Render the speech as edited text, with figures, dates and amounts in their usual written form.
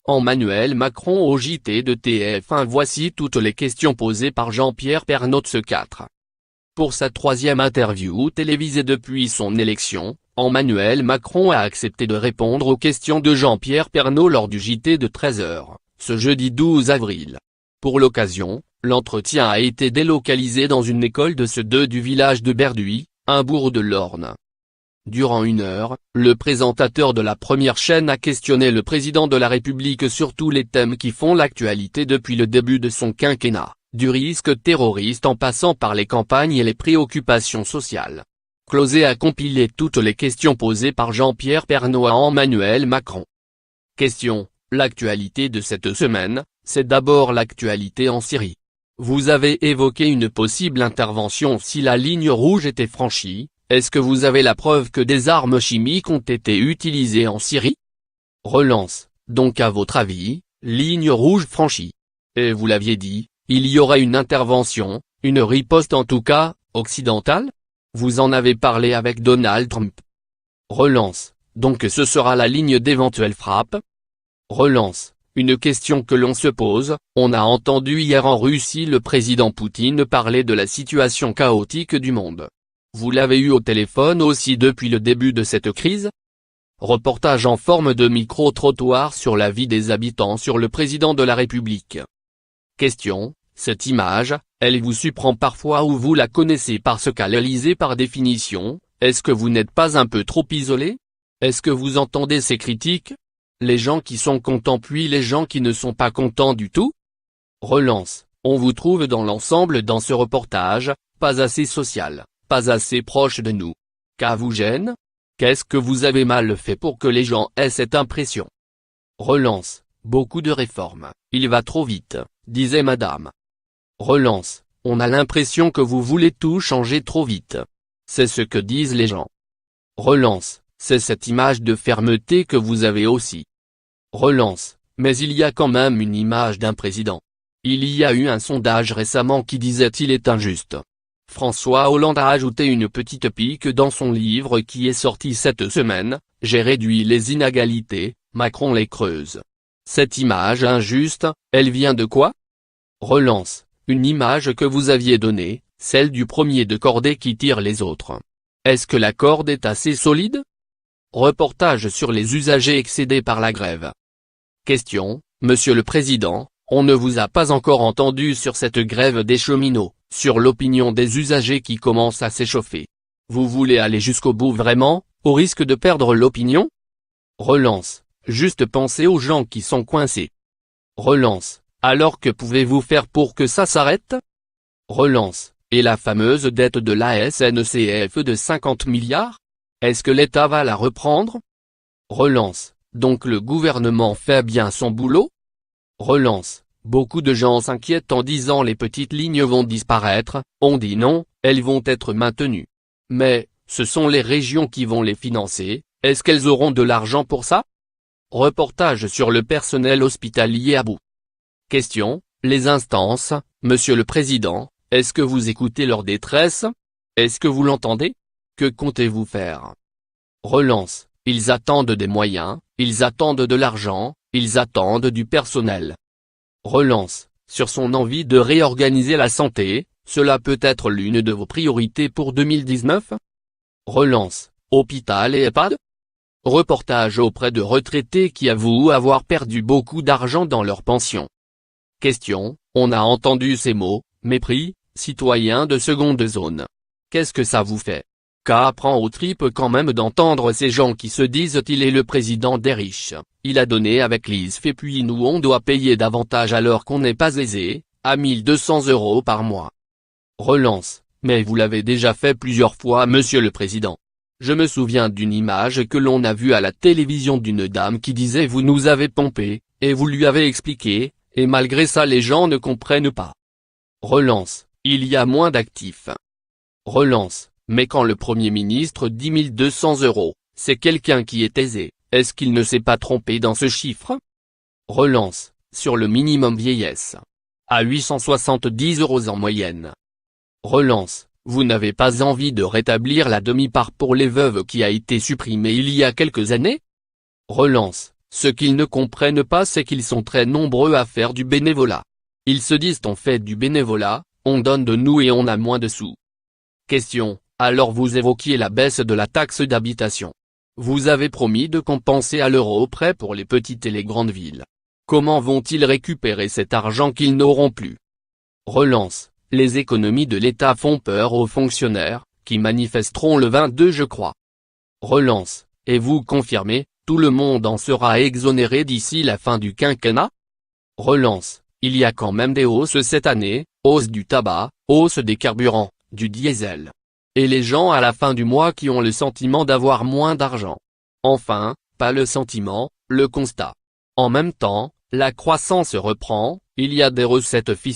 Emmanuel Macron au JT de TF1. Voici toutes les questions posées par Jean-Pierre Pernaut ce 4. Pour sa troisième interview télévisée depuis son élection, Emmanuel Macron a accepté de répondre aux questions de Jean-Pierre Pernaut lors du JT de 13h, ce jeudi 12 avril. Pour l'occasion, l'entretien a été délocalisé dans une école de CE2 du village de Berduy, un bourg de l'Orne. Durant 1 heure, le présentateur de la première chaîne a questionné le président de la République sur tous les thèmes qui font l'actualité depuis le début de son quinquennat, du risque terroriste en passant par les campagnes et les préoccupations sociales. Closé a compilé toutes les questions posées par Jean-Pierre Pernaut à Emmanuel Macron. Question: l'actualité de cette semaine, c'est d'abord l'actualité en Syrie. Vous avez évoqué une possible intervention si la ligne rouge était franchie. Est-ce que vous avez la preuve que des armes chimiques ont été utilisées en Syrie? Relance: donc à votre avis, ligne rouge franchie. Et vous l'aviez dit, il y aurait une intervention, une riposte en tout cas, occidentale? Vous en avez parlé avec Donald Trump. Relance: donc ce sera la ligne d'éventuelle frappe? Relance: une question que l'on se pose, on a entendu hier en Russie le président Poutine parler de la situation chaotique du monde. Vous l'avez eu au téléphone aussi depuis le début de cette crise? Reportage en forme de micro-trottoir sur la vie des habitants sur le président de la République. Question: cette image, elle vous surprend parfois ou vous la connaissez parce qu'elle est lisée par définition? Est-ce que vous n'êtes pas un peu trop isolé? Est-ce que vous entendez ces critiques? Les gens qui sont contents puis les gens qui ne sont pas contents du tout? Relance: on vous trouve dans l'ensemble dans ce reportage, pas assez social, pas assez proche de nous. Qu'à vous gêne? Qu'est-ce que vous avez mal fait pour que les gens aient cette impression? Relance: beaucoup de réformes, il va trop vite, disait madame. Relance: on a l'impression que vous voulez tout changer trop vite. C'est ce que disent les gens. Relance: c'est cette image de fermeté que vous avez aussi. Relance: mais il y a quand même une image d'un président. Il y a eu un sondage récemment qui disait il est injuste. François Hollande a ajouté une petite pique dans son livre qui est sorti cette semaine, j'ai réduit les inégalités, Macron les creuse. Cette image injuste, elle vient de quoi? Relance: une image que vous aviez donnée, celle du premier de cordée qui tire les autres. Est-ce que la corde est assez solide? Reportage sur les usagers excédés par la grève. Question: Monsieur le Président, on ne vous a pas encore entendu sur cette grève des cheminots, sur l'opinion des usagers qui commence à s'échauffer. Vous voulez aller jusqu'au bout vraiment, au risque de perdre l'opinion? Relance: juste penser aux gens qui sont coincés. Relance: alors que pouvez-vous faire pour que ça s'arrête? Relance: et la fameuse dette de la SNCF de 50 milliards? Est-ce que l'État va la reprendre? Relance: donc le gouvernement fait bien son boulot? Relance: beaucoup de gens s'inquiètent en disant les petites lignes vont disparaître, on dit non, elles vont être maintenues. Mais, ce sont les régions qui vont les financer, est-ce qu'elles auront de l'argent pour ça? Reportage sur le personnel hospitalier à bout. Question: les instances, Monsieur le Président, est-ce que vous écoutez leur détresse? Est-ce que vous l'entendez? Que comptez-vous faire? Relance: ils attendent des moyens, ils attendent de l'argent, ils attendent du personnel. Relance: sur son envie de réorganiser la santé, cela peut être l'une de vos priorités pour 2019? Relance: hôpital et EHPAD? Reportage auprès de retraités qui avouent avoir perdu beaucoup d'argent dans leur pension. Question: on a entendu ces mots, mépris, citoyen de seconde zone. Qu'est-ce que ça vous fait? Qu'à prend aux tripes quand même d'entendre ces gens qui se disent il est le président des riches, il a donné avec l'ISF et puis nous on doit payer davantage alors qu'on n'est pas aisé, à 1200 € par mois. Relance: mais vous l'avez déjà fait plusieurs fois Monsieur le Président. Je me souviens d'une image que l'on a vue à la télévision d'une dame qui disait vous nous avez pompé, et vous lui avez expliqué, et malgré ça les gens ne comprennent pas. Relance: il y a moins d'actifs. Relance: mais quand le Premier ministre dit 1200 €, c'est quelqu'un qui est aisé, est-ce qu'il ne s'est pas trompé dans ce chiffre? Relance: sur le minimum vieillesse. À 870 € en moyenne. Relance: vous n'avez pas envie de rétablir la demi-part pour les veuves qui a été supprimée il y a quelques années? Relance: Ce qu'ils ne comprennent pas, c'est qu'ils sont très nombreux à faire du bénévolat. Ils se disent on fait du bénévolat, on donne de nous et on a moins de sous. Question, alors vous évoquiez la baisse de la taxe d'habitation. Vous avez promis de compenser à l'euro près pour les petites et les grandes villes. Comment vont-ils récupérer cet argent qu'ils n'auront plus? Relance, les économies de l'État font peur aux fonctionnaires, qui manifesteront le 22 je crois. Relance, et vous confirmez, tout le monde en sera exonéré d'ici la fin du quinquennat? Relance, il y a quand même des hausses cette année, hausse du tabac, hausse des carburants, du diesel. Et les gens à la fin du mois qui ont le sentiment d'avoir moins d'argent. Enfin, pas le sentiment, le constat. En même temps, la croissance reprend, il y a des recettes fiscales.